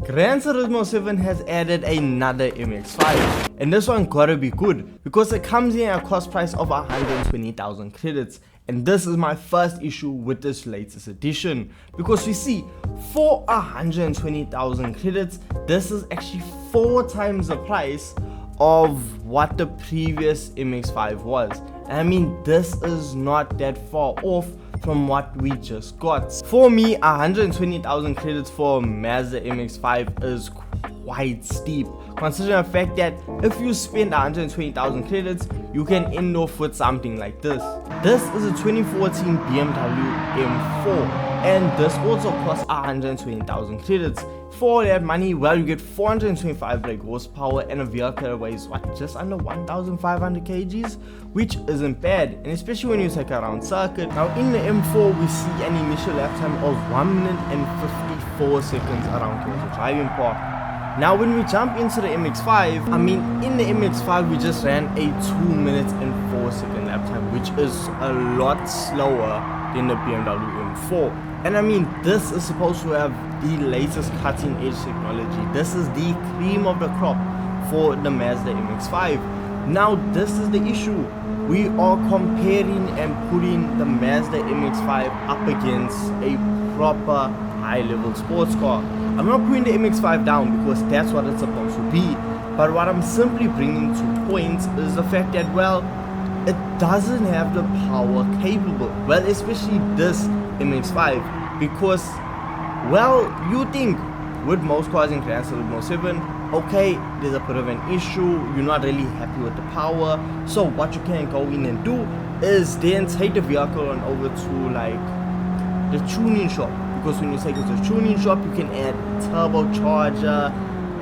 Gran Turismo 7 has added another MX-5, and this one gotta be good because it comes in at a cost price of 120,000 credits. And this is my first issue with this latest edition, because we see for 120,000 credits, this is actually 4 times the price of what the previous MX-5 was. And I mean, this is not that far off from what we just got. For me, 120,000 credits for Mazda MX-5 is quite steep, considering the fact that if you spend 120,000 credits, you can end off with something like this. This is a 2014 BMW M4, and this also costs 120,000 credits. For that money, well, you get 425 brake horsepower and a vehicle that weighs what, just under 1,500 kgs, which isn't bad, and especially when you take a round circuit. Now in the M4, we see an initial lap time of 1 minute and 54 seconds around Kyoto Driving Park. Now when we jump into the MX-5, I mean, in the MX-5 we just ran a 2 minutes and 4 second lap time, which is a lot slower than the BMW M4. And I mean, this is supposed to have the latest cutting edge technology. This is the cream of the crop for the Mazda MX-5. Now this is the issue. We are comparing and putting the Mazda MX-5 up against a proper high-level sports car. I'm not putting the MX-5 down because that's what it's supposed to be, but what I'm simply bringing to points is the fact that, well, it doesn't have the power capable, well, especially this MX-5, because, well, you think with most cars in Gran Turismo 7, okay, there's a bit of an issue, you're not really happy with the power, so what you can go in and do is then take the vehicle on over to like the tuning shop, because when you take it to the tuning shop, you can add turbocharger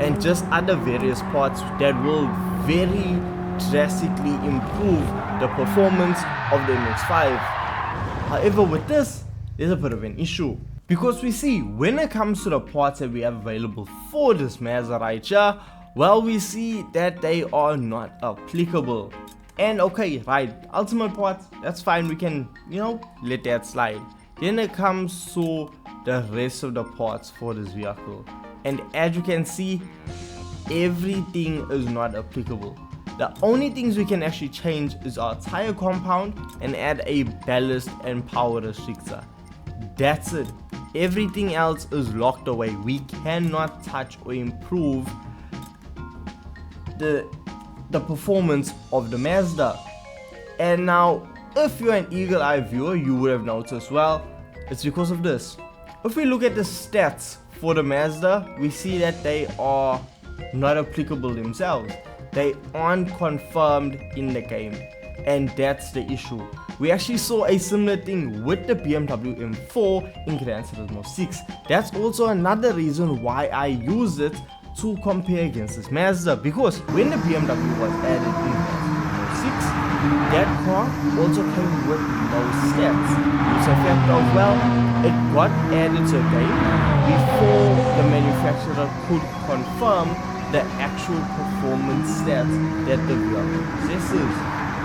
and just other various parts that will very drastically improve the performance of the MX-5. However, with this, there's a bit of an issue, because we see when it comes to the parts that we have available for this Mazda right here, well, we see that they are not applicable. And okay, right, ultimate parts, that's fine, we can, you know, let that slide. Then it comes to the rest of the parts for this vehicle, and as you can see, everything is not applicable. The only things we can actually change is our tire compound and add a ballast and power restrictor. That's it. Everything else is locked away. We cannot touch or improve the performance of the Mazda. And now, if you're an eagle-eye viewer, you would have noticed, well, it's because of this. If we look at the stats for the Mazda, we see that they are not applicable themselves. They aren't confirmed in the game, and that's the issue. We actually saw a similar thing with the BMW M4 in Gran Turismo 6. That's also another reason why I use it to compare against this Mazda, because when the BMW was added in Gran Turismo 6, that car also came with those stats. It's a fact of, well, it got added to the game before the manufacturer could confirm the actual performance stats that the vehicle possesses.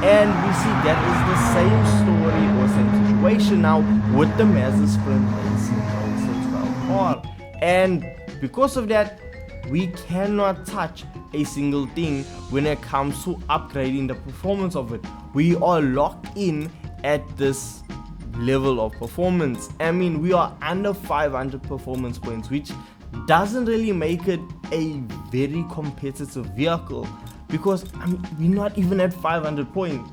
And we see that is the same story or same situation now with the Mazda Spirit Racing Roadster 12R. And because of that, we cannot touch a single thing when it comes to upgrading the performance of it. We are locked in at this level of performance. I mean, we are under 500 performance points, which doesn't really make it a very competitive vehicle, because I mean, we're not even at 500 points.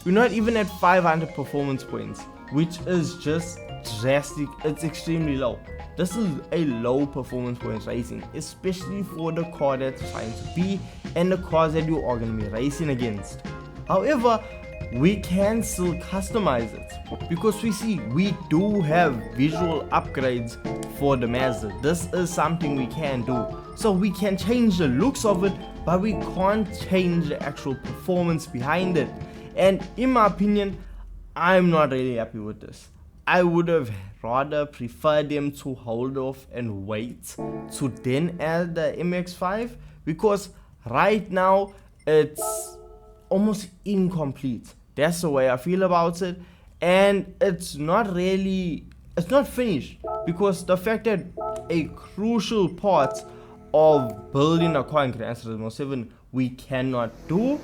We're not even at 500 performance points, which is just drastic. It's extremely low. This is a low performance points racing, especially for the car that's trying to be and the cars that you are going to be racing against. However, we can still customize it, because we see we do have visual upgrades for the Mazda. This is something we can do. So we can change the looks of it, but we can't change the actual performance behind it. And in my opinion, I'm not really happy with this. I would have rather preferred them to hold off and wait to then add the MX-5, because right now it's almost incomplete. That's the way I feel about it, and it's not really it's not finished, because the fact that a crucial part of building a car in Gran Turismo 7 we cannot do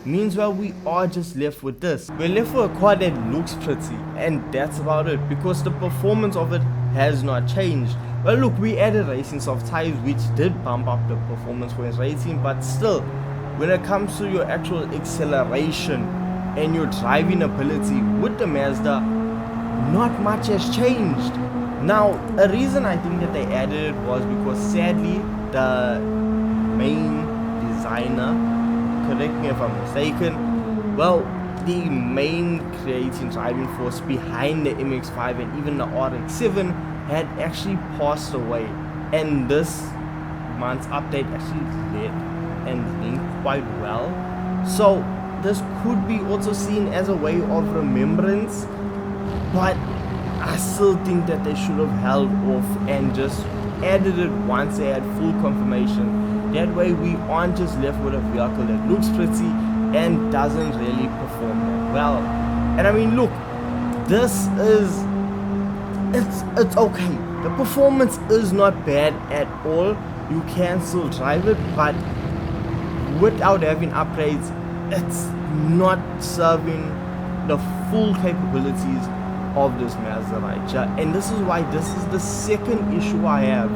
means, well, we are just left with this. We're left with a car that looks pretty, and that's about it, because the performance of it has not changed. Well, look, we added racing soft tires, which did bump up the performance for its racing, but still, when it comes to your actual acceleration and your driving ability with the Mazda, not much has changed. Now, a reason I think that they added it was because sadly the main designer, correct me if I'm mistaken, well, the main creating driving force behind the MX-5 and even the RX-7 had actually passed away, and this month's update actually led and linked quite well. So this could be also seen as a way of remembrance, but I still think that they should have held off and just added it once they had full confirmation. That way we aren't just left with a vehicle that looks pretty and doesn't really perform that well. And I mean, look, this is, it's okay. The performance is not bad at all. You can still drive it, but without having upgrades, it's not serving the full capabilities of this Mazda right here. And this is why this is the second issue I have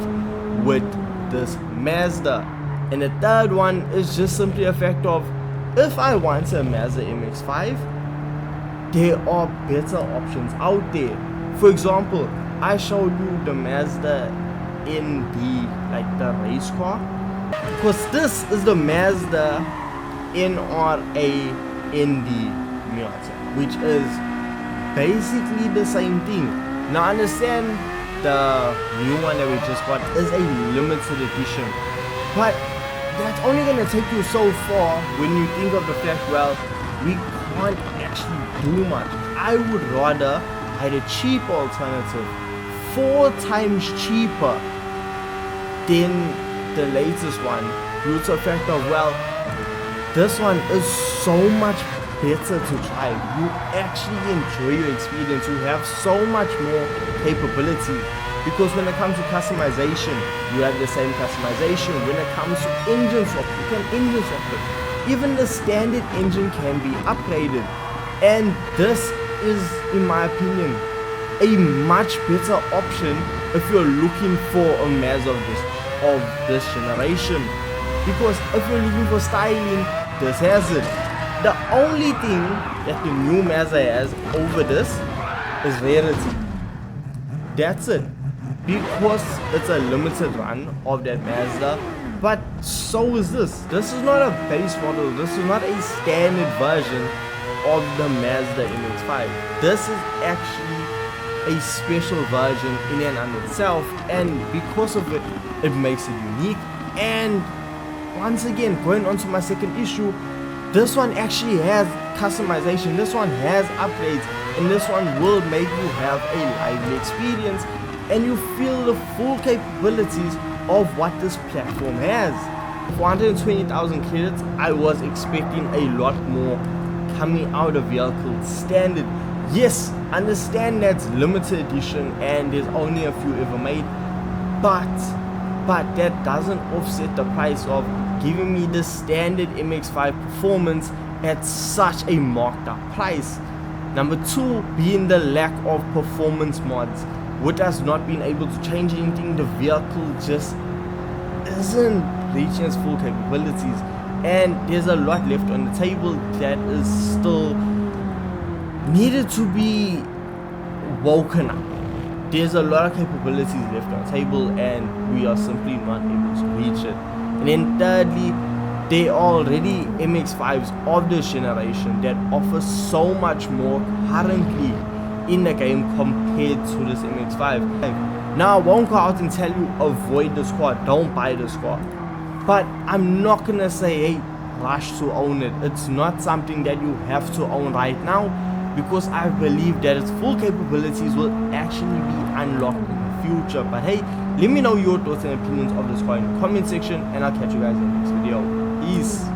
with this Mazda. And the third one is just simply a fact of, if I want a Mazda MX-5, there are better options out there. For example, I showed you the Mazda ND, like the race car, because this is the Mazda NRA ND Miata, which is basically the same thing. Now I understand the new one that we just got is a limited edition, but that's only going to take you so far when you think of the fact, well, we can't actually do much. I would rather buy the cheap alternative, 4 times cheaper than the latest one, due to the fact of, well, this one is so much better to drive. You actually enjoy your experience. You have so much more capability, because when it comes to customization, you have the same customization. When it comes to engine swap, you can engine swap it. Even the standard engine can be upgraded, and this is, in my opinion, a much better option if you're looking for a Mazda of this generation. Because if you're looking for styling, this has it. The only thing that the new Mazda has over this is rarity. That's it. Because it's a limited run of that Mazda, but so is this. This is not a base model. This is not a standard version of the Mazda MX-5. This is actually a special version in and of itself, and because of it, it makes it unique. And once again, going on to my second issue, this one actually has customization, this one has upgrades, and this one will make you have a lively experience, and you feel the full capabilities of what this platform has. For 120,000 credits, I was expecting a lot more coming out of vehicle standard. Yes, understand that's limited edition and there's only a few ever made, but that doesn't offset the price of giving me the standard MX-5 performance at such a marked up price. Number 2 being the lack of performance mods. With us not being able to change anything, the vehicle just isn't reaching its full capabilities, and there's a lot left on the table that is still needed to be woken up. There's a lot of capabilities left on the table, and we are simply not able to reach it. And then thirdly, there are already MX-5s of this generation that offer so much more currently in the game compared to this MX-5. Now I won't go out and tell you avoid this car, don't buy this car, but I'm not gonna say, hey, rush to own it. It's not something that you have to own right now, because I believe that its full capabilities will actually be unlocked in the future. But hey, let me know your thoughts and opinions of this car in the comment section, and I'll catch you guys in the next video. Peace.